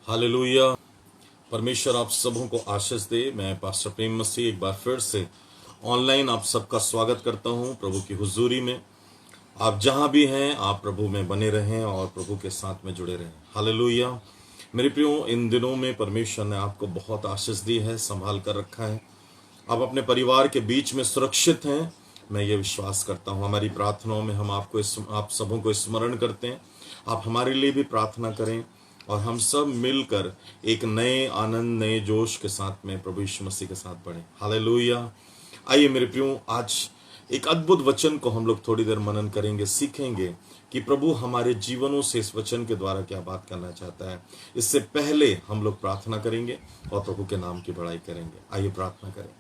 Hallelujah. परमेश्वर आप सबों को आशीष दे। मैं पास्टर प्रेम मसीह एक बार फिर से ऑनलाइन आप सबका स्वागत करता हूं प्रभु की हुजूरी में। आप जहां भी हैं आप प्रभु में बने रहें और प्रभु के साथ में जुड़े रहें। हालेलुया। मेरे प्रियो, इन दिनों में परमेश्वर ने आपको बहुत आशीष दी है, संभाल कर रखा है। आप अपने परिवार के बीच में सुरक्षित हैं, मैं ये विश्वास करता हूँ। हमारी प्रार्थनाओं में हम आप सबों को स्मरण करते हैं। आप हमारे लिए भी प्रार्थना करें और हम सब मिलकर एक नए आनंद, नए जोश के साथ में प्रभु यीशु मसीह के साथ बढ़े। हालेलुया। आइए मेरे प्रियो, आज एक अद्भुत वचन को हम लोग थोड़ी देर मनन करेंगे, सीखेंगे कि प्रभु हमारे जीवनों से इस वचन के द्वारा क्या बात करना चाहता है। इससे पहले हम लोग प्रार्थना करेंगे और प्रभु के नाम की बड़ाई करेंगे। आइए प्रार्थना करें।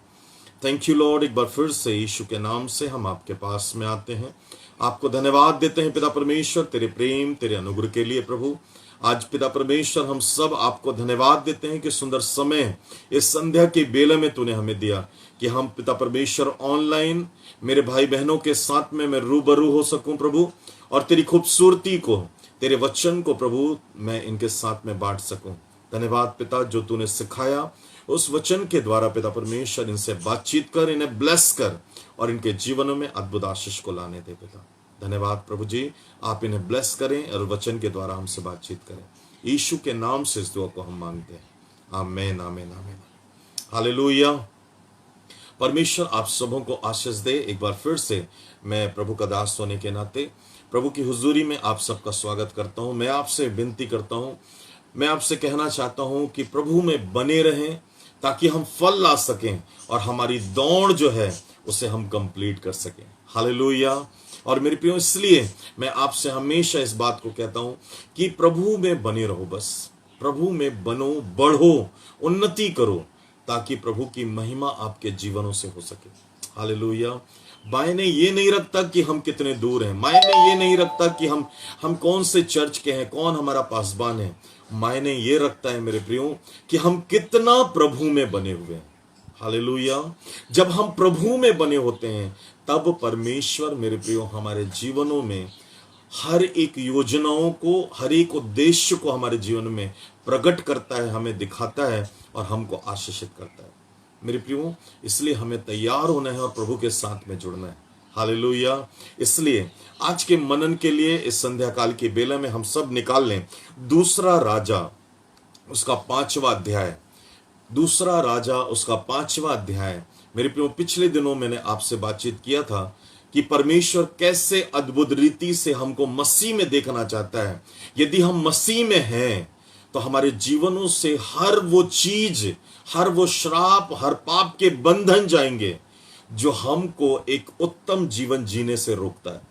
Thank you Lord. एक बार फिर से यीशु के नाम से हम आपके पास में आते हैं, आपको धन्यवाद देते हैं पिता परमेश्वर, तेरे प्रेम, तेरे अनुग्रह के लिए। प्रभु आज पिता परमेश्वर हम सब आपको धन्यवाद देते हैं कि सुंदर समय इस संध्या के बेले में तूने हमें दिया कि हम पिता परमेश्वर ऑनलाइन मेरे भाई बहनों के साथ में मैं रूबरू हो सकूं प्रभु, और तेरी खूबसूरती को, तेरे वचन को प्रभु मैं इनके साथ में बांट सकूं। धन्यवाद पिता, जो तूने सिखाया उस वचन के द्वारा पिता परमेश्वर इनसे बातचीत कर, इन्हें ब्लेस कर और इनके जीवनों में अद्भुत आशीष को लाने दे पिता। धन्यवाद प्रभु जी, आप इन्हें ब्लेस करें और वचन के द्वारा हमसे बातचीत करें। यीशु के नाम से इस दुआ को हम मांगते हैं, आमीन आमीन आमीन। हालेलुया। परमेश्वर आप सबों को आशीष दे। एक बार फिर से मैं प्रभु का दास होने के नाते प्रभु की हुजूरी में आप सबका स्वागत करता हूं। मैं आपसे विनती करता हूं, मैं आपसे कहना चाहता हूं कि प्रभु में बने रहें ताकि हम फल ला सकें और हमारी दौड़ जो है उसे हम कंप्लीट कर सकें। हालेलुया। और मेरे प्रियो, इसलिए मैं आपसे हमेशा इस बात को कहता हूं कि प्रभु में बने रहो, बस प्रभु में बनो, बढ़ो, उन्नति करो, ताकि प्रभु की महिमा आपके जीवनों से हो सके। हालेलुया। मायने ये नहीं रखता कि हम कितने दूर हैं, मायने ये नहीं रखता कि हम कौन से चर्च के हैं, कौन हमारा पासबान है। मायने ये रखता है मेरे प्रियो कि हम कितना प्रभु में बने हुए हैं। हालेलुया। जब हम प्रभु में बने होते हैं तब परमेश्वर मेरे प्रियो हमारे जीवनों में हर एक योजनाओं को, हर एक उद्देश्य को हमारे जीवन में प्रकट करता है, हमें दिखाता है और हमको आशीषित करता है। मेरे प्रियो, इसलिए हमें तैयार होना है और प्रभु के साथ में जुड़ना है। हालेलुया। इसलिए आज के मनन के लिए इस संध्या काल के बेला में हम सब निकाल लें दूसरा राजा उसका 5वां अध्याय। दूसरा राजा उसका 5वां अध्याय। मेरे प्रियो, पिछले दिनों मैंने आपसे बातचीत किया था कि परमेश्वर कैसे अद्भुत रीति से हमको मसीह में देखना चाहता है। यदि हम मसीह में हैं तो हमारे जीवनों से हर वो चीज, हर वो श्राप, हर पाप के बंधन जाएंगे जो हमको एक उत्तम जीवन जीने से रोकता है।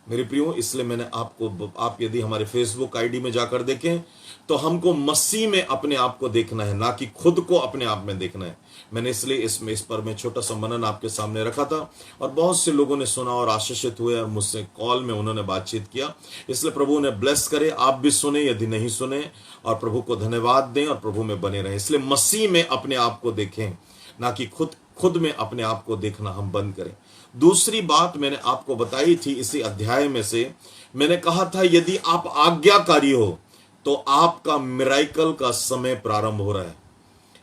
मेरे प्रियो, इसलिए मैंने आप यदि हमारे फेसबुक आईडी में जाकर देखें तो हमको मसीह में अपने आप को देखना है, ना कि खुद को अपने आप में देखना है। मैंने इसलिए इस पर मैं छोटा सा मनन आपके सामने रखा था और बहुत से लोगों ने सुना और आशीषित हुए और मुझसे कॉल में उन्होंने बातचीत किया। इसलिए प्रभु ने ब्लेस करे, आप भी सुने यदि नहीं सुने, और प्रभु को धन्यवाद दें और प्रभु में बने रहें। इसलिए मसीह में अपने आप को देखें, ना कि खुद में अपने आप को देखना हम बंद करें। दूसरी बात मैंने आपको बताई थी इसी अध्याय में से, मैंने कहा था यदि आप आज्ञाकारी हो तो आपका मिराइकल का समय प्रारंभ हो रहा है।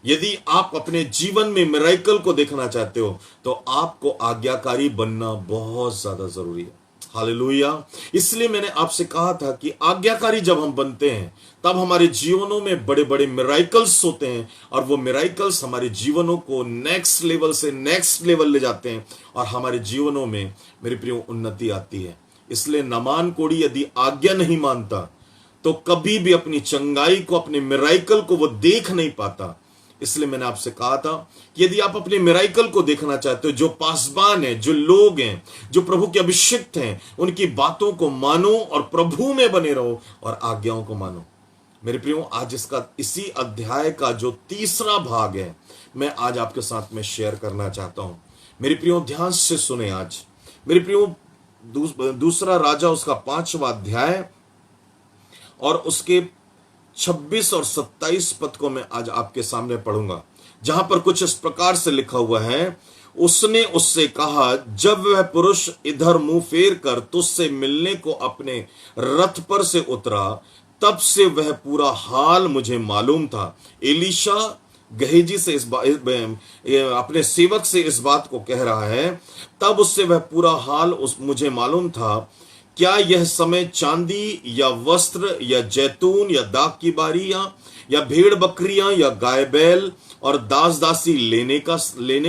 यदि आप अपने जीवन में मिराइकल को देखना चाहते हो तो आपको आज्ञाकारी बनना बहुत ज्यादा जरूरी है। हालेलुया। इसलिए मैंने आपसे कहा था कि आज्ञाकारी जब हम बनते हैं तब हमारे जीवनों में बड़े बड़े मिराइकल्स होते हैं और वो मिराइकल्स हमारे जीवनों को नेक्स्ट लेवल से नेक्स्ट लेवल ले जाते हैं और हमारे जीवनों में मेरे प्रियो उन्नति आती है। इसलिए नामान कोढ़ी यदि आज्ञा नहीं मानता तो कभी भी अपनी चंगाई को, अपने मिराइकल को वो देख नहीं पाता। इसलिए मैंने आपसे कहा था कि यदि आप अपने मिराइकल को देखना चाहते हो, जो पासबान है, जो लोग हैं, जो प्रभु के अभिषिक्त हैं, उनकी बातों को मानो और प्रभु में बने रहो और आज्ञाओं को मानो। मेरे प्रियो, आज इसी अध्याय का जो तीसरा भाग है मैं आज आपके साथ में शेयर करना चाहता हूं। मेरे प्रियो, ध्यान से सुने आज। मेरे प्रियो, दूसरा राजा उसका 5वां अध्याय और उसके 26 और 27 पद को मैं आज आपके सामने पढ़ूंगा, जहां पर कुछ इस प्रकार से लिखा हुआ है। उसने उससे कहा, जब वह पुरुष इधर मुंह फेर कर तुझसे मिलने को अपने रथ पर से उतरा तब से वह पूरा हाल मुझे मालूम था। एलीशा गहेजी से अपने सेवक से इस बात को कह रहा है, तब उससे वह पूरा हाल मुझे मालूम था। क्या यह समय चांदी या वस्त्र या जैतून या दाख की बारियां या भेड़ बकरियां या गाय बैल और दास दासी लेने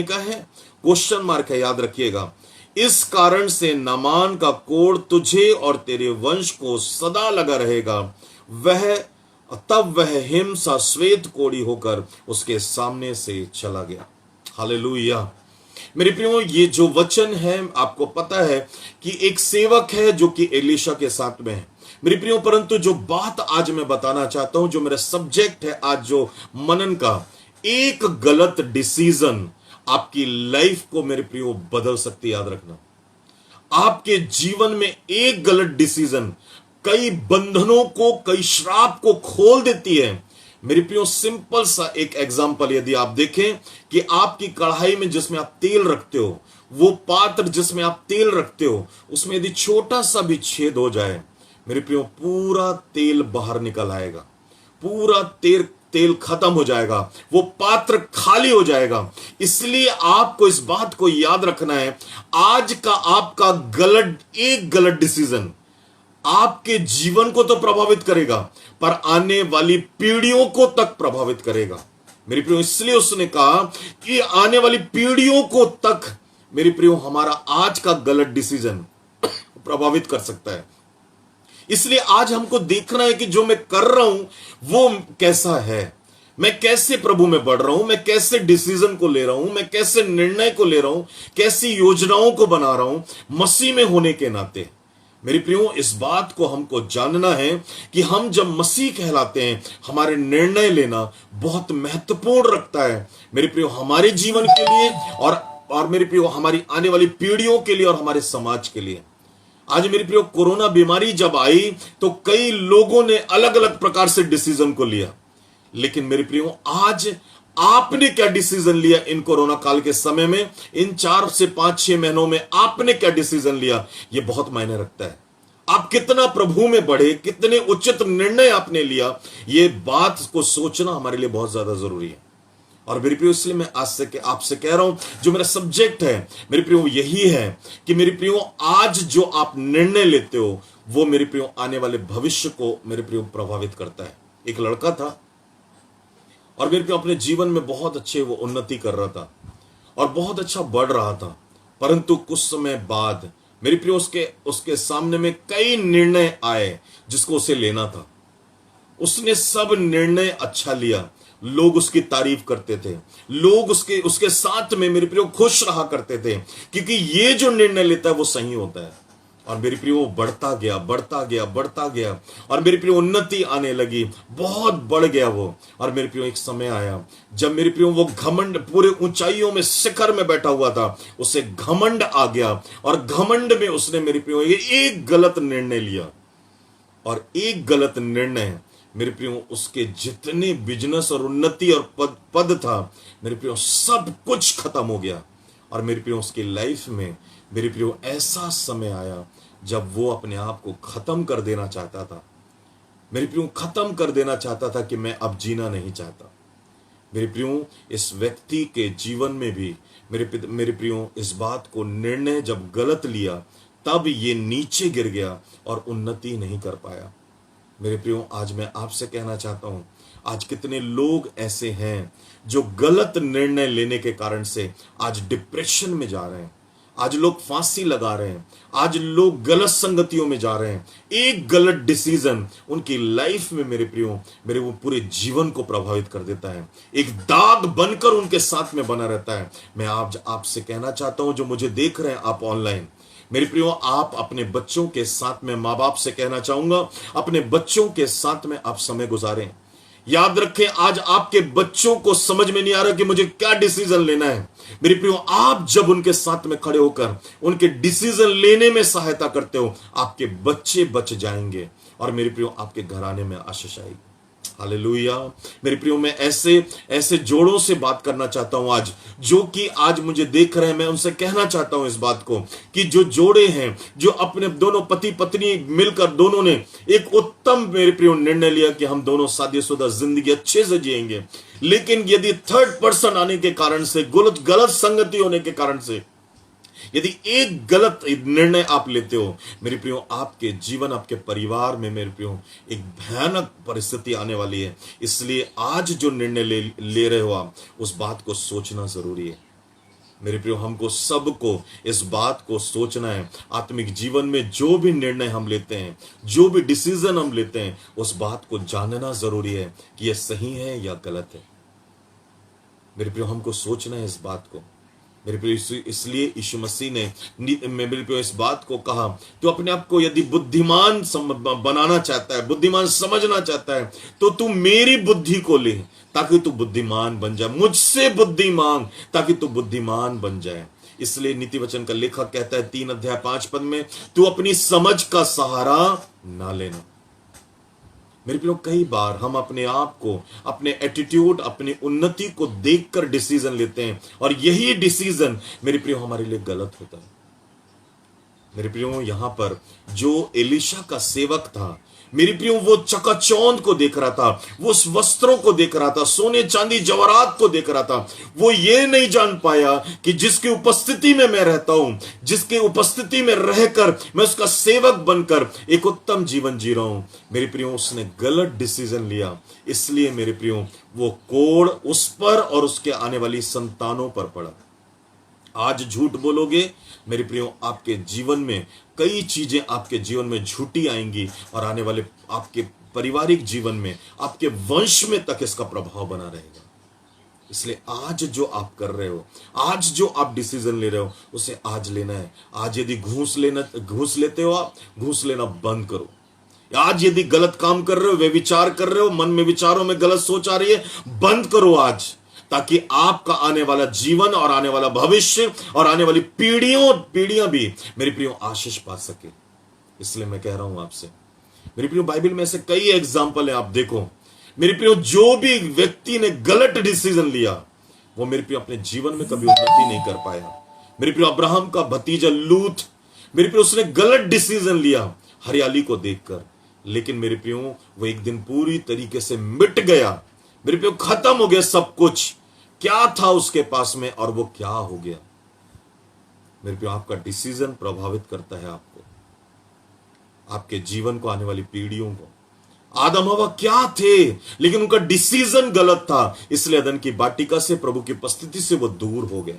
का है? क्वेश्चन मार्क है, याद रखिएगा। इस कारण से नामान का कोढ़ तुझे और तेरे वंश को सदा लगा रहेगा। तब वह हिमसा श्वेत कोढ़ी होकर उसके सामने से चला गया। हालेलुया। मेरे प्रियो, ये जो वचन है, आपको पता है कि एक सेवक है जो कि एलीशा के साथ में है मेरे प्रियो। परंतु जो बात आज मैं बताना चाहता हूं, जो मेरा सब्जेक्ट है आज जो मनन का, एक गलत डिसीजन आपकी लाइफ को मेरे प्रियो बदल सकती है। याद रखना, आपके जीवन में एक गलत डिसीजन कई बंधनों को, कई श्राप को खोल देती है। मेरे प्रियो, सिंपल सा एक एग्जांपल यदि आप देखें कि आपकी कढ़ाई में जिसमें आप तेल रखते हो, वो पात्र जिसमें आप तेल रखते हो, उसमें यदि छोटा सा भी छेद हो जाए, मेरे प्रियो, पूरा तेल बाहर निकल आएगा, पूरा तेल खत्म हो जाएगा, वो पात्र खाली हो जाएगा। इसलिए आपको इस बात को याद रखना है, आज का आपका एक गलत डिसीजन आपके जीवन को तो प्रभावित करेगा, पर आने वाली पीढ़ियों को तक प्रभावित करेगा। मेरे प्रियो, इसलिए उसने कहा कि आने वाली पीढ़ियों को तक मेरे प्रियो हमारा आज का गलत डिसीजन प्रभावित कर सकता है। इसलिए आज हमको देखना है कि जो मैं कर रहा हूं वो कैसा है, मैं कैसे प्रभु में बढ़ रहा हूं, मैं कैसे डिसीजन को ले रहा हूं, मैं कैसे निर्णय को ले रहा हूं, कैसी योजनाओं को बना रहा हूं मसीह में होने के नाते। मेरे प्रियो, इस बात को हमको जानना है कि हम जब मसीह कहलाते हैं, हमारे निर्णय लेना बहुत महत्वपूर्ण रखता है मेरे प्रियो, हमारे जीवन के लिए और मेरे प्रियो हमारी आने वाली पीढ़ियों के लिए और हमारे समाज के लिए। आज मेरे प्रियो, कोरोना बीमारी जब आई तो कई लोगों ने अलग अलग प्रकार से डिसीजन को लिया, लेकिन मेरे प्रियो, आज आपने क्या डिसीजन लिया इन कोरोना काल के समय में, इन 4 से 5-6 महीनों में आपने क्या डिसीजन लिया, यह बहुत मायने रखता है। आप कितना प्रभु में बढ़े, कितने उचित निर्णय आपने लिया, यह बात को सोचना हमारे लिए बहुत ज्यादा जरूरी है। और मेरे प्रियो, इसलिए मैं आज से आपसे कह रहा हूं, जो मेरा सब्जेक्ट है मेरे प्रियो यही है कि मेरे प्रियो, आज जो आप निर्णय लेते हो वो मेरे प्रियो आने वाले भविष्य को मेरे प्रियो प्रभावित करता है। एक लड़का था और मेरे प्रियो अपने जीवन में बहुत अच्छे वो उन्नति कर रहा था और बहुत अच्छा बढ़ रहा था, परंतु कुछ समय बाद मेरे प्रियो उसके सामने में कई निर्णय आए जिसको उसे लेना था। उसने सब निर्णय अच्छा लिया, लोग उसकी तारीफ करते थे, लोग उसके साथ में मेरे प्रियो खुश रहा करते थे, क्योंकि ये जो निर्णय लेता है वो सही होता है। और मेरे प्रियो वो बढ़ता गया और मेरे प्रियो उन्नति आने लगी, बहुत बढ़ गया वो। और मेरे प्रियो एक समय आया जब मेरे प्रियो वो घमंड, पूरे ऊंचाइयों में शिखर में बैठा हुआ था, उसे घमंड आ गया और घमंड में उसने मेरे प्रियो एक गलत निर्णय लिया। और एक गलत निर्णय मेरे प्रियो उसके जितने बिजनेस और उन्नति और पद था मेरे प्रियो सब कुछ खत्म हो गया। और मेरे प्रियो उसकी लाइफ में मेरे प्रियो ऐसा समय आया जब वो अपने आप को खत्म कर देना चाहता था। मेरे प्रियो खत्म कर देना चाहता था कि मैं अब जीना नहीं चाहता। मेरे प्रियो इस व्यक्ति के जीवन में भी मेरे प्रियो इस बात को निर्णय जब गलत लिया तब ये नीचे गिर गया और उन्नति नहीं कर पाया। मेरे प्रियो आज मैं आपसे कहना चाहता हूं, आज कितने लोग ऐसे हैं जो गलत निर्णय लेने के कारण से आज डिप्रेशन में जा रहे हैं, आज लोग फांसी लगा रहे हैं, आज लोग गलत संगतियों में जा रहे हैं। एक गलत डिसीजन उनकी लाइफ में मेरे प्रियो मेरे वो पूरे जीवन को प्रभावित कर देता है, एक दाग बनकर उनके साथ में बना रहता है। मैं आपसे कहना चाहता हूं, जो मुझे देख रहे हैं आप ऑनलाइन, मेरे प्रियो आप अपने बच्चों के साथ में, माँ बाप से कहना चाहूंगा, अपने बच्चों के साथ में आप समय गुजारें। याद रखें, आज आपके बच्चों को समझ में नहीं आ रहा कि मुझे क्या डिसीजन लेना है। मेरे प्रियो आप जब उनके साथ में खड़े होकर उनके डिसीजन लेने में सहायता करते हो, आपके बच्चे बच जाएंगे और मेरे प्रियो आपके घराने में आशीष आएगी। हालेलुया। मेरे प्रियो, मैं ऐसे ऐसे जोड़ों से बात करना चाहता हूं आज, जो कि आज मुझे देख रहे हैं। मैं उनसे कहना चाहता हूं इस बात को कि जो जोड़े हैं, जो अपने दोनों पति पत्नी मिलकर दोनों ने एक उत्तम, मेरे प्रियो, निर्णय लिया कि हम दोनों शादीशुदा जिंदगी अच्छे से जिएंगे, लेकिन यदि थर्ड पर्सन आने के कारण से, गलत संगति होने के कारण से, यदि एक गलत निर्णय आप लेते हो, मेरे प्रियो, आपके जीवन, आपके परिवार में, मेरे प्रियो, एक भयानक परिस्थिति आने वाली है। इसलिए आज जो निर्णय ले रहे हो आप, उस बात को सोचना जरूरी है। मेरे प्रियो, हमको सबको इस बात को सोचना है। आत्मिक जीवन में जो भी निर्णय हम लेते हैं, जो भी डिसीजन हम लेते हैं, उस बात को जानना जरूरी है कि यह सही है या गलत है। मेरे प्रियो, हमको सोचना है इस बात को। मेरे प्रियो, इसलिए यीशु मसीह ने मेरे प्रियो इस बात को कहा, तो अपने आप को यदि बुद्धिमान बनाना चाहता है, बुद्धिमान समझना चाहता है, तो तू मेरी बुद्धि को ले ताकि तू बुद्धिमान बन जाए। मुझसे बुद्धि मांग ताकि तू बुद्धिमान बन जाए। इसलिए नीति वचन का लेखक कहता है 3 अध्याय 5 पद में, तू अपनी समझ का सहारा ना लेना। मेरे प्रियो, कई बार हम अपने आप को, अपने एटीट्यूड, अपनी उन्नति को देखकर डिसीजन लेते हैं, और यही डिसीजन मेरे प्रियो हमारे लिए गलत होता है। मेरे प्रियो, यहां पर जो एलीशा का सेवक था, मेरे प्रियो, वो चकाचौंध को देख रहा था, वो उस वस्त्रों को देख रहा था, सोने चांदी जवाहरात को देख रहा था। वो ये नहीं जान पाया कि जिसकी उपस्थिति में मैं रहता हूं, जिसकी उपस्थिति में रहकर मैं उसका सेवक बनकर एक उत्तम जीवन जी रहा हूं। मेरे प्रियो, उसने गलत डिसीजन लिया। इसलिए मेरे प्रियो, वो कोड़ उस पर और उसके आने वाली संतानों पर पड़ा। आज झूठ बोलोगे, मेरे प्रियो, आपके जीवन में कई चीजें आपके जीवन में झूठी आएंगी, और आने वाले आपके पारिवारिक जीवन में, आपके वंश में तक इसका प्रभाव बना रहेगा। इसलिए आज जो आप कर रहे हो, आज जो आप डिसीजन ले रहे हो, उसे आज लेना है। आज यदि घूस लेते हो आप, घूस लेना बंद करो। आज यदि गलत काम कर रहे हो, वे विचार कर रहे हो, मन में विचारों में गलत सोच आ रही है, बंद करो आज, ताकि आपका आने वाला जीवन और आने वाला भविष्य और आने वाली पीढ़ियां भी, मेरे प्रियो, आशीष पा सके। इसलिए मैं कह रहा हूं आपसे, मेरे प्रियो, बाइबल में ऐसे कई एग्जाम्पल है, आप देखो। मेरे प्रियो, जो भी व्यक्ति ने गलत डिसीजन लिया, वो मेरे प्रियो अपने जीवन में कभी उन्नति नहीं कर पाया। मेरे प्रियो, अब्राहम का भतीजा लूत, मेरे प्रियो, उसने गलत डिसीजन लिया हरियाली को देखकर, लेकिन मेरे प्रियो, वो एक दिन पूरी तरीके से मिट गया। मेरे प्रियो, खत्म हो गया सब कुछ। क्या था उसके पास में, और वो क्या हो गया। मेरे प्रियो, आपका डिसीजन प्रभावित करता है आपको, आपके जीवन को, आने वाली पीढ़ियों को। आदम हवा क्या थे, लेकिन उनका डिसीजन गलत था, इसलिए अदन की वाटिका से, प्रभु की उपस्थिति से वो दूर हो गए।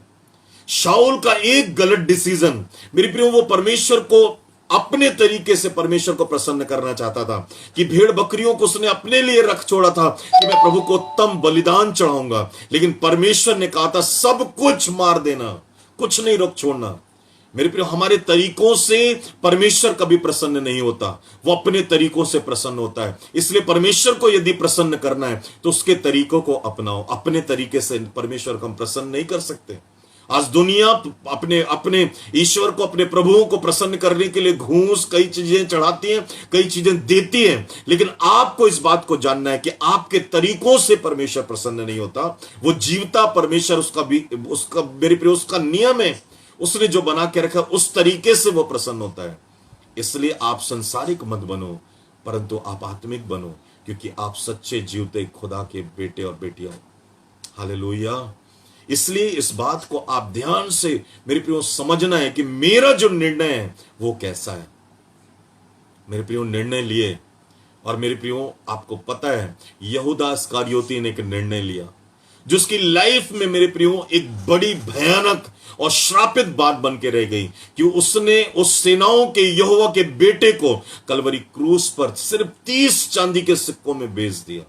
शाऊल का एक गलत डिसीजन, मेरे प्रियो, वो परमेश्वर को अपने तरीके से, परमेश्वर को प्रसन्न करना चाहता था कि भेड़ बकरियों को उसने अपने लिए रख छोड़ा था कि मैं प्रभु को उत्तम बलिदान चढ़ाऊंगा, लेकिन परमेश्वर ने कहा था सब कुछ मार देना, कुछ नहीं रोक छोड़ना। मेरे प्रियो, हमारे तरीकों से परमेश्वर कभी प्रसन्न नहीं होता, वो अपने तरीकों से प्रसन्न होता है। इसलिए परमेश्वर को यदि प्रसन्न करना है, तो उसके तरीकों को अपनाओ। अपने तरीके से परमेश्वर को हम प्रसन्न नहीं कर सकते। आज दुनिया अपने ईश्वर को, अपने प्रभुओं को प्रसन्न करने के लिए घूस, कई चीजें चढ़ाती है, कई चीजें देती है, लेकिन आपको इस बात को जानना है कि आपके तरीकों से परमेश्वर प्रसन्न नहीं होता। वो जीवता परमेश्वर, उसका मेरे प्रिय, उसका नियम है, उसने जो बना के रखा, उस तरीके से वो प्रसन्न होता है। इसलिए आप संसारिक मत बनो, परंतु आप आत्मिक बनो, क्योंकि आप सच्चे जीवते खुदा के बेटे और बेटियां। हालेलुया। इसलिए इस बात को आप ध्यान से, मेरे प्रियो, समझना है कि मेरा जो निर्णय है वो कैसा है। मेरे प्रियो, निर्णय लिए, और मेरे प्रियो, आपको पता है यहूदा इस्करियोती ने एक निर्णय लिया, जो उसकी लाइफ में, मेरे प्रियो, एक बड़ी भयानक और श्रापित बात बन के रह गई कि उसने उस सेनाओं के यहोवा के बेटे को कलवरी क्रूस पर सिर्फ 30 चांदी के सिक्कों में बेच दिया।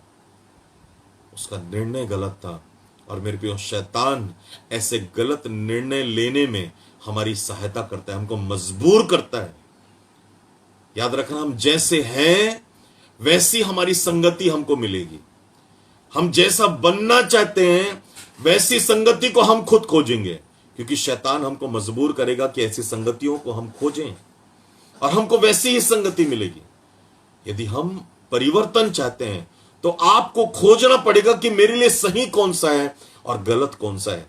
उसका निर्णय गलत था। और मेरे प्रियो, शैतान ऐसे गलत निर्णय लेने में हमारी सहायता करता है, हमको मजबूर करता है। याद रखना, हम जैसे हैं वैसी हमारी संगति हमको मिलेगी। हम जैसा बनना चाहते हैं वैसी संगति को हम खुद खोजेंगे, क्योंकि शैतान हमको मजबूर करेगा कि ऐसी संगतियों को हम खोजें, और हमको वैसी ही संगति मिलेगी। यदि हम परिवर्तन चाहते हैं, तो आपको खोजना पड़ेगा कि मेरे लिए सही कौन सा है और गलत कौन सा है।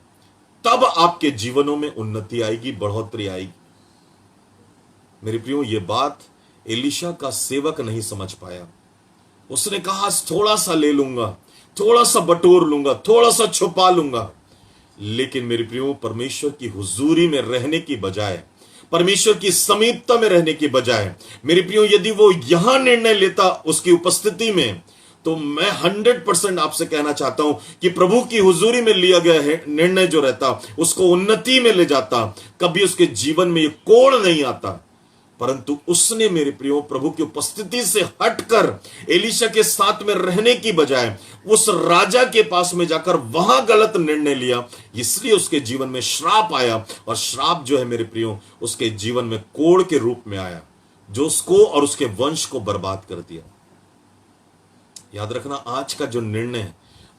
तब आपके जीवनों में उन्नति आएगी, बढ़ोतरी आएगी। मेरे प्रियो, यह बात एलीशा का सेवक नहीं समझ पाया। उसने कहा थोड़ा सा ले लूंगा, थोड़ा सा बटोर लूंगा, थोड़ा सा छुपा लूंगा। लेकिन मेरे प्रियो, परमेश्वर की हुजूरी में रहने की बजाय, परमेश्वर की समीपता में रहने की बजाय, मेरे प्रियो, यदि वो यहां निर्णय लेता उसकी उपस्थिति में, तो मैं 100% आपसे कहना चाहता हूं कि प्रभु की हुजूरी में लिया गया है निर्णय जो रहता उसको उन्नति में ले जाता। कभी उसके जीवन में ये कोड़ नहीं आता। परंतु उसने मेरे प्रियो प्रभु की उपस्थिति से हटकर एलीशा के साथ में रहने की बजाय उस राजा के पास में जाकर वहां गलत निर्णय लिया, इसलिए उसके जीवन में श्राप आया। और श्राप जो है मेरे प्रियो उसके जीवन में कोड़ के रूप में आया, जो उसको और उसके वंश को बर्बाद कर दिया। याद रखना, आज का जो निर्णय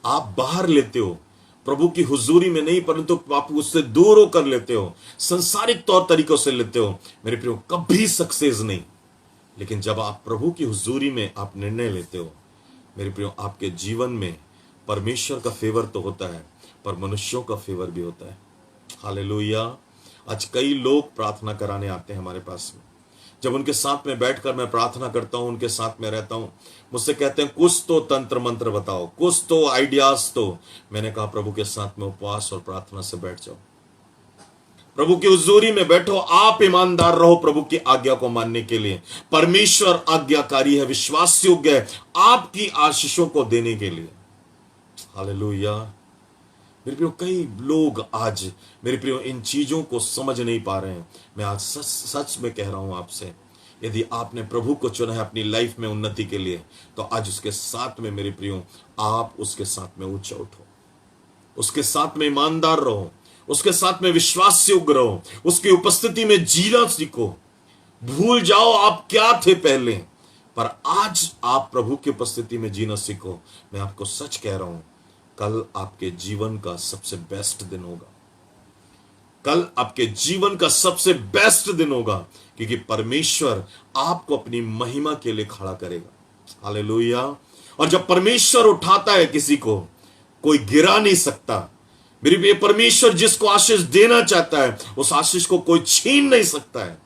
आप बाहर लेते हो, प्रभु की हुजूरी में नहीं परंतु आप उससे दूर होकर लेते हो, संसारिक तौर तरीकों से लेते हो, मेरे प्रियो, कभी सक्सेस नहीं। लेकिन जब आप प्रभु की हुजूरी में आप निर्णय लेते हो, मेरे प्रियो, आपके जीवन में परमेश्वर का फेवर तो होता है पर मनुष्यों का फेवर भी होता है। हालेलुया। आज कई लोग प्रार्थना कराने आते हैं हमारे पास में। जब उनके साथ में बैठकर मैं प्रार्थना करता हूं, उनके साथ में रहता हूं, मुझसे कहते हैं कुछ तो तंत्र मंत्र बताओ, कुछ तो आइडियाज। तो मैंने कहा प्रभु के साथ में उपवास और प्रार्थना से बैठ जाओ, प्रभु की हुजूरी में बैठो। आप ईमानदार रहो प्रभु की आज्ञा को मानने के लिए। परमेश्वर आज्ञाकारी है, विश्वास योग्य है आपकी आशीषों को देने के लिए। हालेलुया। मेरे प्रियो, कई लोग आज मेरे प्रियो इन चीजों को समझ नहीं पा रहे हैं। मैं आज सच में कह रहा हूं आपसे, यदि आपने प्रभु को चुना है अपनी लाइफ में उन्नति के लिए, तो आज उसके साथ में मेरे प्रियो आप उसके साथ में ऊंचा उठो, उसके साथ में ईमानदार रहो, उसके साथ में विश्वास योग्य रहो, उसकी उपस्थिति में जीना सीखो। भूल जाओ आप क्या थे पहले, पर आज आप प्रभु की उपस्थिति में जीना सीखो। मैं आपको सच कह रहा हूं, कल आपके जीवन का सबसे बेस्ट दिन होगा। कल आपके जीवन का सबसे बेस्ट दिन होगा, क्योंकि परमेश्वर आपको अपनी महिमा के लिए खड़ा करेगा। हालेलुया। और जब परमेश्वर उठाता है किसी को, कोई गिरा नहीं सकता। मेरे प्रिय, परमेश्वर जिसको आशीष देना चाहता है उस आशीष को कोई छीन नहीं सकता है।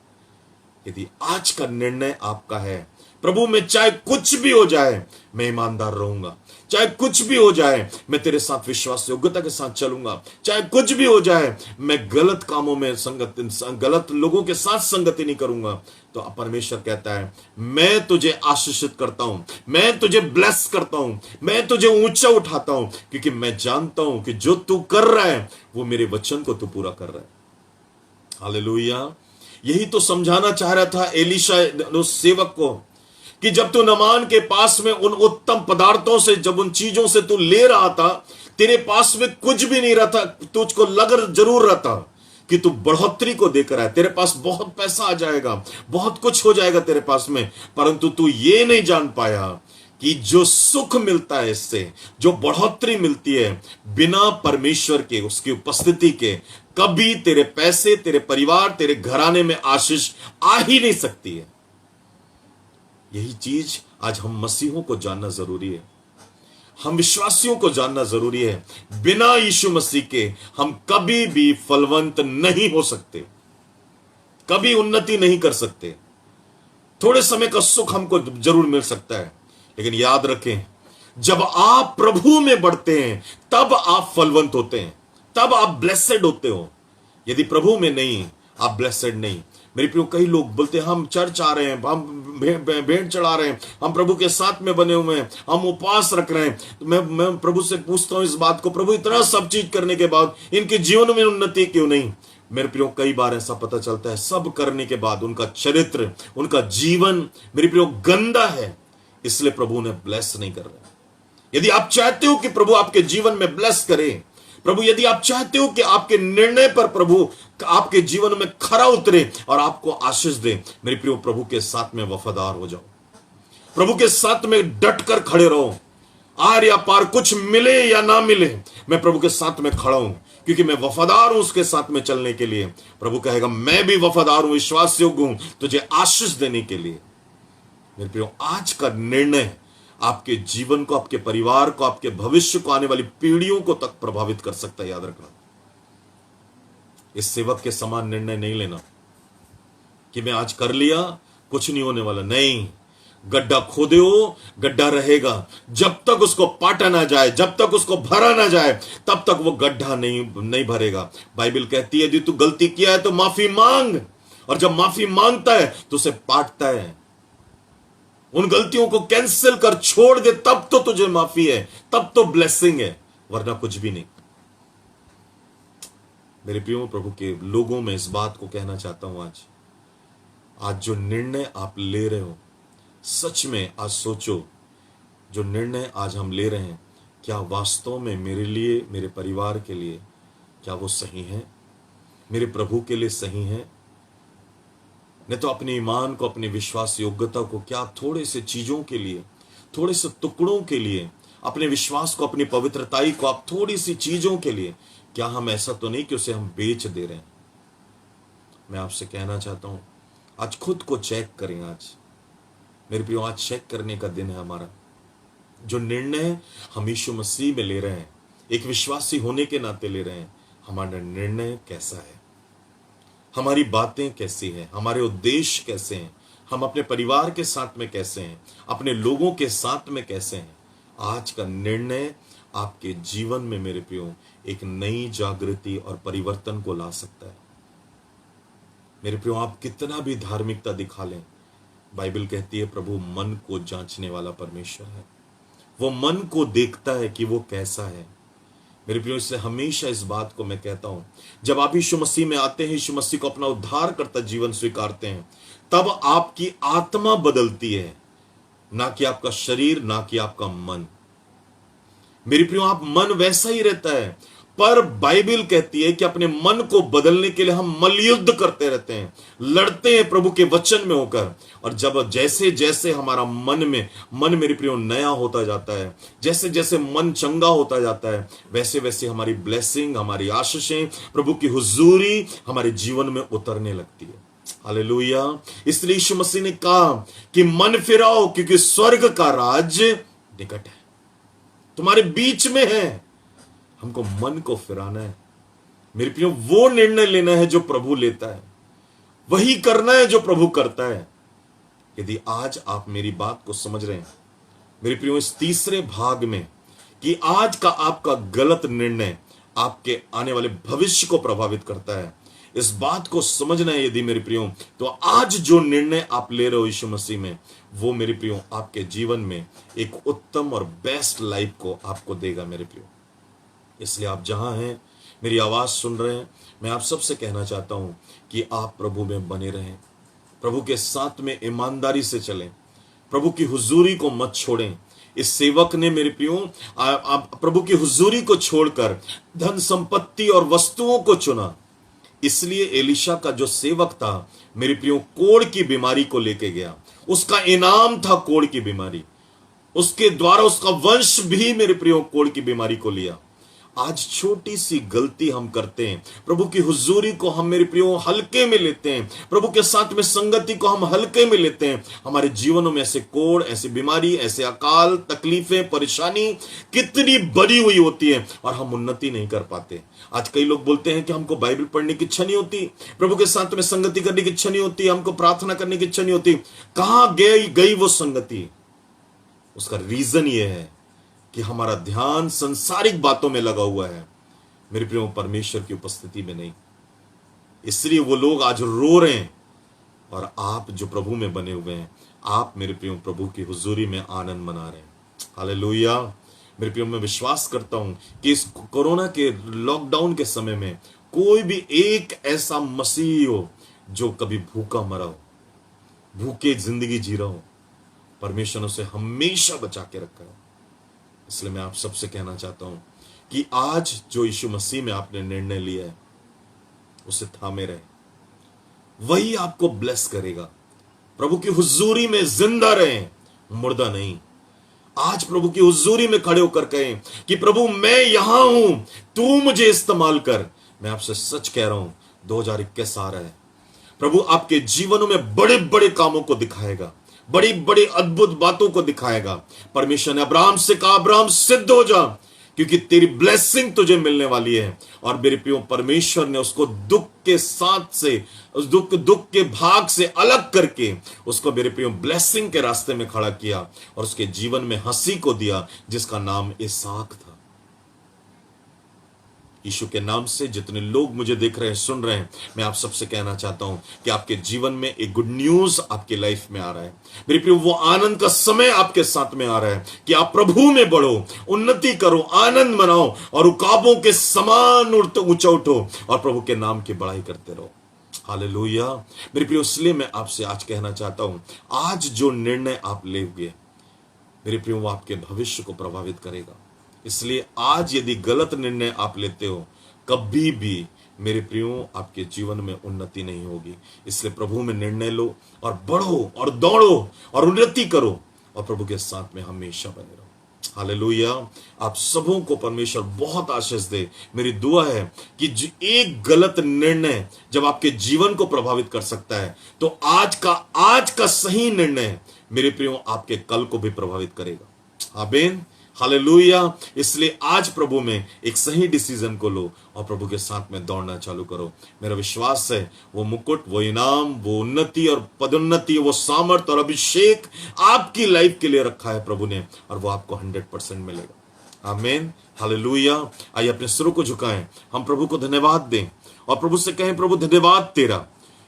यदि आज का निर्णय आपका है, प्रभु में चाहे कुछ भी हो जाए मैं ईमानदार रहूंगा, चाहे कुछ भी हो जाए मैं तेरे साथ विश्वास योग्यता के साथ चलूंगा, चाहे कुछ भी हो जाए मैं गलत कामों में गलत लोगों के साथ संगति नहीं करूंगा, तो परमेश्वर कहता है मैं तुझे आशीषित करता हूं, मैं तुझे ब्लेस करता हूं, मैं तुझे ऊंचा उठाता हूं, क्योंकि मैं जानता हूं कि जो तू कर रहा है वो मेरे वचन को तू पूरा कर रहा है। हालेलुया। यही तो समझाना चाह रहा था एलीशा उस सेवक को कि जब तू नामान के पास में उन उत्तम पदार्थों से, जब उन चीजों से तू ले रहा था, तेरे पास में कुछ भी नहीं रहा था, तुझको लग जरूर रहा था कि तू बढ़ोतरी को देकर आए, तेरे पास बहुत पैसा आ जाएगा, बहुत कुछ हो जाएगा तेरे पास में, परंतु तू ये नहीं जान पाया कि जो सुख मिलता है इससे, जो बढ़ोतरी मिलती है बिना परमेश्वर के, उसकी उपस्थिति के, कभी तेरे पैसे, तेरे परिवार, तेरे घराने में आशीष आ ही नहीं सकती है। यही चीज आज हम मसीहों को जानना जरूरी है, हम विश्वासियों को जानना जरूरी है। बिना यीशु मसीह के हम कभी भी फलवंत नहीं हो सकते, कभी उन्नति नहीं कर सकते। थोड़े समय का सुख हमको जरूर मिल सकता है, लेकिन याद रखें, जब आप प्रभु में बढ़ते हैं तब आप फलवंत होते हैं, तब आप ब्लेसेड होते हो। यदि प्रभु में नहीं, आप ब्लेसेड नहीं। मेरे प्रियो, कई लोग बोलते हैं हम चर्च आ रहे हैं, हम भेंट चढ़ा रहे हैं, हम प्रभु के साथ में बने हुए हैं, हम उपवास रख रहे हैं। तो मैं प्रभु से पूछता हूं इस बात को, प्रभु इतना सब चीज करने के बाद इनके जीवन में उन्नति क्यों नहीं? मेरे प्रियो, कई बार ऐसा पता चलता है सब करने के बाद उनका चरित्र, उनका जीवन मेरे प्रियो गंदा है, इसलिए प्रभु उन्हें ब्लेस नहीं कर रहे। यदि आप चाहते हो कि प्रभु आपके जीवन में ब्लेस करे, प्रभु यदि आप चाहते हो कि आपके निर्णय पर प्रभु आपके जीवन में खरा उतरे और आपको आशीष दे, मेरे प्रियो प्रभु के साथ में वफादार हो जाओ, प्रभु के साथ में डट कर खड़े रहो। आर या पार कुछ मिले या ना मिले, मैं प्रभु के साथ में खड़ा हूं, क्योंकि मैं वफादार हूं उसके साथ में चलने के लिए। प्रभु कहेगा मैं भी वफादार हूं, विश्वास योग्य हूं तुझे आशीष देने के लिए। मेरे प्रियो, आज का निर्णय आपके जीवन को, आपके परिवार को, आपके भविष्य को, आने वाली पीढ़ियों को तक प्रभावित कर सकता है। याद रखना, इस सेवक के समान निर्णय नहीं लेना कि मैं आज कर लिया, कुछ नहीं होने वाला। नहीं, गड्ढा खोदे हो, गड्ढा रहेगा। जब तक उसको पाटा ना जाए, जब तक उसको भरा ना जाए, तब तक वो गड्ढा नहीं भरेगा। बाइबल कहती है यदि तू गलती किया है तो माफी मांग, और जब माफी मांगता है तो उसे पाटता है। उन गलतियों को कैंसिल कर छोड़ दे, तब तो तुझे माफी है, तब तो ब्लेसिंग है, वरना कुछ भी नहीं। मेरे प्रियो, प्रभु के लोगों में इस बात को कहना चाहता हूं, आज जो निर्णय आप ले रहे हो, सच में आज सोचो, जो निर्णय आज हम ले रहे हैं, क्या वास्तव में मेरे लिए, मेरे परिवार के लिए, क्या वो सही है? मेरे प्रभु के लिए सही है? नहीं तो अपने ईमान को, अपनी विश्वास योग्यता को क्या थोड़े से चीजों के लिए, थोड़े से टुकड़ों के लिए, अपने विश्वास को, अपनी पवित्रताई को आप थोड़ी सी चीजों के लिए, क्या हम ऐसा तो नहीं कि उसे हम बेच दे रहे हैं? मैं आपसे कहना चाहता हूं, आज खुद को चेक करें। आज मेरे प्रियो, आज चेक करने का दिन है हमारा। जो निर्णय हम यीशु मसीह में ले रहे हैं, एक विश्वासी होने के नाते ले रहे हैं, हमारा निर्णय कैसा है? हमारी बातें कैसी हैं? हमारे उद्देश्य कैसे हैं? हम अपने परिवार के साथ में कैसे हैं? अपने लोगों के साथ में कैसे हैं? आज का निर्णय आपके जीवन में मेरे प्रियो एक नई जागृति और परिवर्तन को ला सकता है। मेरे प्रियो, आप कितना भी धार्मिकता दिखा लें, बाइबल कहती है प्रभु मन को जांचने वाला परमेश्वर है। वो मन को देखता है कि वो कैसा है। मेरे प्रियो, इससे हमेशा इस बात को मैं कहता हूं, जब आप यीशु मसीह में आते हैं, यीशु मसीह को अपना उद्धार करता जीवन स्वीकारते हैं, तब आपकी आत्मा बदलती है, ना कि आपका शरीर, ना कि आपका मन। मेरे प्रियो, आप मन वैसा ही रहता है, पर बाइबल कहती है कि अपने मन को बदलने के लिए हम मल्लयुद्ध करते रहते हैं, लड़ते हैं प्रभु के वचन में होकर। और जब जैसे जैसे हमारा मन मेरे प्रियो नया होता जाता है, जैसे जैसे मन चंगा होता जाता है, वैसे वैसे हमारी ब्लेसिंग, हमारी आशीषें, प्रभु की हुजूरी हमारे जीवन में उतरने लगती है। हालेलुया। इसलिए यीशु मसीह ने कहा कि मन फिराओ, क्योंकि स्वर्ग का राज निकट है, तुम्हारे बीच में है। हमको मन को फिराना है मेरे प्रियो, वो निर्णय लेना है जो प्रभु लेता है, वही करना है जो प्रभु करता है। यदि आज आप मेरी बात को समझ रहे हैं मेरे प्रियो, इस तीसरे भाग में, कि आज का आपका गलत निर्णय आपके आने वाले भविष्य को प्रभावित करता है, इस बात को समझना है यदि मेरे प्रियो, तो आज जो निर्णय आप ले रहे हो यीशु मसीह में, वो मेरे प्रियो आपके जीवन में एक उत्तम और बेस्ट लाइफ को आपको देगा मेरे प्रियो। इसलिए आप जहां हैं, मेरी आवाज सुन रहे हैं, मैं आप सबसे कहना चाहता हूं कि आप प्रभु में बने रहें, प्रभु के साथ में ईमानदारी से चलें, प्रभु की हुजूरी को मत छोड़ें। इस सेवक ने मेरे प्रियो प्रभु की हुजूरी को छोड़कर धन संपत्ति और वस्तुओं को चुना। इसलिए एलीशा का जो सेवक था मेरे प्रियो, कोढ़ की बीमारी को लेके गया, उसका इनाम था कोढ़ की बीमारी, उसके द्वारा उसका वंश भी मेरे प्रियो कोढ़ की बीमारी को लिया। आज छोटी सी गलती हम करते हैं, प्रभु की हुजूरी को हम मेरे प्रियो हल्के में लेते हैं, प्रभु के साथ में संगति को हम हल्के में लेते हैं। हमारे जीवनों में ऐसे कोढ़, ऐसी बीमारी, ऐसे अकाल, तकलीफें, परेशानी कितनी बड़ी हुई होती है और हम उन्नति नहीं कर पाते। आज कई लोग बोलते हैं कि हमको बाइबल पढ़ने की इच्छा नहीं होती, प्रभु के साथ में संगति करने की इच्छा नहीं होती, हमको प्रार्थना करने की इच्छा नहीं होती। कहां गई वो संगति? उसका रीजन ये है कि हमारा ध्यान संसारिक बातों में लगा हुआ है मेरे प्रियो, परमेश्वर की उपस्थिति में नहीं। इसलिए वो लोग आज रो रहे हैं, और आप जो प्रभु में बने हुए हैं, आप मेरे प्रियो प्रभु की हुजूरी में आनंद मना रहे हैं। हालेलुया। मेरे प्रियो, मैं विश्वास करता हूं कि इस कोरोना के लॉकडाउन के समय में कोई भी एक ऐसा मसीही हो जो कभी भूखा मरा हो, भूखे जिंदगी जी रहा हो, परमेश्वर ने उसे हमेशा बचा के रखा है। इसलिए मैं आप सबसे कहना चाहता हूं कि आज जो यीशु मसीह में आपने निर्णय लिया है, उसे थामे रहे, वही आपको ब्लेस करेगा। प्रभु की हुजूरी में जिंदा रहें, मुर्दा नहीं। आज प्रभु की हुजूरी में खड़े होकर कहें कि प्रभु मैं यहां हूं, तू मुझे इस्तेमाल कर। मैं आपसे सच कह रहा हूं, 2021 आ रहा है, प्रभु आपके जीवनों में बड़े बड़े कामों को दिखाएगा, बड़ी बड़ी अद्भुत बातों को दिखाएगा। परमेश्वर ने अब्राहम से कहा, अब्राहम सिद्ध हो जा, क्योंकि तेरी ब्लेसिंग तुझे मिलने वाली है। और मेरे प्रियो, परमेश्वर ने उसको दुख के साथ से, उस दुख के भाग से अलग करके उसको मेरे प्रियो ब्लेसिंग के रास्ते में खड़ा किया और उसके जीवन में हंसी को दिया, जिसका नाम इसहाक था। यीशु के नाम से जितने लोग मुझे देख रहे हैं, सुन रहे हैं, मैं आप सबसे कहना चाहता हूं कि आपके जीवन में एक गुड न्यूज आपकी लाइफ में आ रहा है। मेरे प्रियो, वो आनंद का समय आपके साथ में आ रहा है कि आप प्रभु में बढ़ो, उन्नति करो, आनंद मनाओ और उकाबों के समान ऊंचा उठो और प्रभु के नाम की बड़ाई करते रहो। हालेलुया। मेरे प्रियो, इसलिए मैं आपसे आज कहना चाहता हूं, आज जो निर्णय आप लेंगे मेरे प्रियो, वो आपके भविष्य को प्रभावित करेगा। इसलिए आज यदि गलत निर्णय आप लेते हो, कभी भी मेरे प्रियो आपके जीवन में उन्नति नहीं होगी। इसलिए प्रभु में निर्णय लो और बढ़ो और दौड़ो और उन्नति करो और प्रभु के साथ में हमेशा बने रहो। हालेलुया। आप सबों को परमेश्वर बहुत आशीष दे। मेरी दुआ है कि एक गलत निर्णय जब आपके जीवन को प्रभावित कर सकता है, तो आज का सही निर्णय मेरे प्रियो आपके कल को भी प्रभावित करेगा। आमीन। हालेलुया। इसलिए आज प्रभु में एक सही डिसीजन को लो और प्रभु के साथ में दौड़ना चालू करो। मेरा विश्वास है वो मुकुट, वो इनाम, वो उन्नति और पदोन्नति, वो सामर्थ और अभिषेक आपकी लाइफ के लिए रखा है प्रभु ने, और वो आपको 100% मिलेगा। आमीन। हालेलुया। आइए अपने सिरों को झुकाएं, हम प्रभु को धन्यवाद दें और प्रभु से कहें, प्रभु धन्यवाद तेरा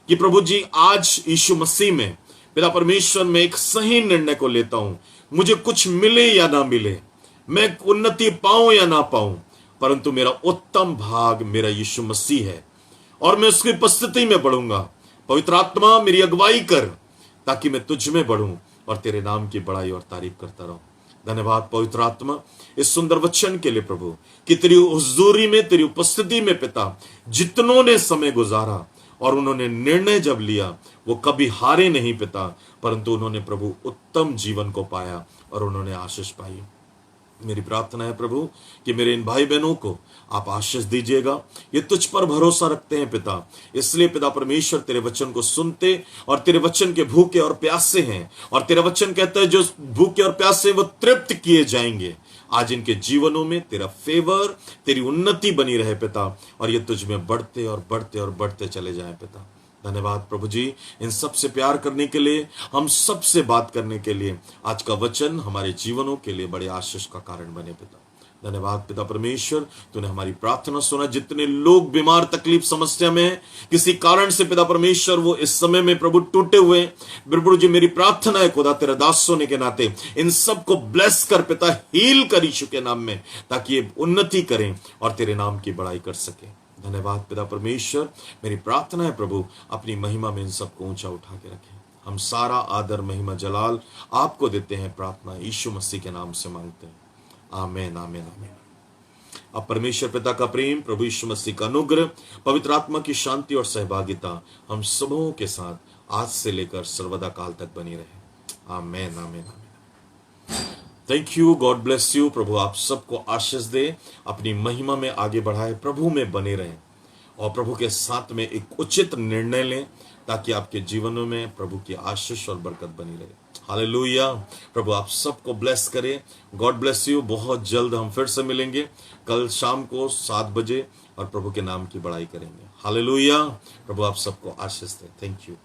कि प्रभु जी आज यीशु मसीह में पिता परमेश्वर में एक सही निर्णय को लेता हूं। मुझे कुछ मिले या ना मिले, मैं उन्नति पाऊं या ना पाऊं, परंतु मेरा उत्तम भाग मेरा यीशु मसीह है और मैं उसकी उपस्थिति में बढ़ूंगा। पवित्र आत्मा मेरी अगुवाई कर, ताकि मैं तुझ में बढ़ूं और तेरे नाम की बड़ाई और तारीफ करता रहूं। धन्यवाद पवित्र आत्मा इस सुंदर वचन के लिए प्रभु, कि तेरी हुजूरी में, तेरी उपस्थिति में पिता, जितनों ने समय गुजारा और उन्होंने निर्णय जब लिया, वो कभी हारे नहीं पिता, परंतु उन्होंने प्रभु उत्तम जीवन को पाया और उन्होंने आशीष पाई। मेरी प्रार्थना है प्रभु कि मेरे इन भाई बहनों को आप आशीष दीजिएगा। ये तुझ पर भरोसा रखते हैं पिता, इसलिए पिता परमेश्वर तेरे वचन को सुनते और तेरे वचन के भूखे और प्यासे हैं, और तेरा वचन कहता है जो भूखे और प्यासे वो तृप्त किए जाएंगे। आज इनके जीवनों में तेरा फेवर, तेरी उन्नति बनी रहे पिता, और ये तुझ में बढ़ते और बढ़ते और बढ़ते चले जाएं पिता। धन्यवाद प्रभु जी इन सब से प्यार करने के लिए, हम सब से बात करने के लिए। आज का वचन हमारे जीवनों के लिए बड़े आशीष का कारण बने पिता। धन्यवाद पिता परमेश्वर, तूने हमारी प्रार्थना सुना। जितने लोग बीमार, तकलीफ, समस्या में हैं, किसी कारण से पिता परमेश्वर वो इस समय में प्रभु टूटे हुए, प्रभु जी मेरी प्रार्थना है खुदा तेरा दास होने के नाते इन सबको ब्लेस कर पिता, हील कर यीशु के नाम में, ताकि ये उन्नति करें और तेरे नाम की बड़ाई कर सके। धन्यवाद पिता परमेश्वर, मेरी प्रार्थना है प्रभु अपनी महिमा में इन सबको ऊंचा उठा के रखें। हम सारा आदर, महिमा, जलाल आपको देते हैं। प्रार्थना यीशु मसीह के नाम से मांगते हैं, आमीन आमीन आमीन। अब परमेश्वर पिता का प्रेम, प्रभु यीशु मसीह का अनुग्रह, पवित्र आत्मा की शांति और सहभागिता हम सबों के साथ आज से लेकर सर्वदा काल तक बनी रहे। आमीन आमीन आमीन। Thank you, God bless you. प्रभु आप सबको आशीष दे, अपनी महिमा में आगे बढ़ाए, प्रभु में बने रहें और प्रभु के साथ में एक उचित निर्णय लें, ताकि आपके जीवनों में प्रभु की आशीष और बरकत बनी रहे। हालेलुया। प्रभु आप सबको ब्लेस करे। God bless you. बहुत जल्द हम फिर से मिलेंगे, कल शाम को 7 बजे, और प्रभु के नाम की बड़ाई करेंगे। हालेलुया। प्रभु आप सबको आशीष दे। Thank you.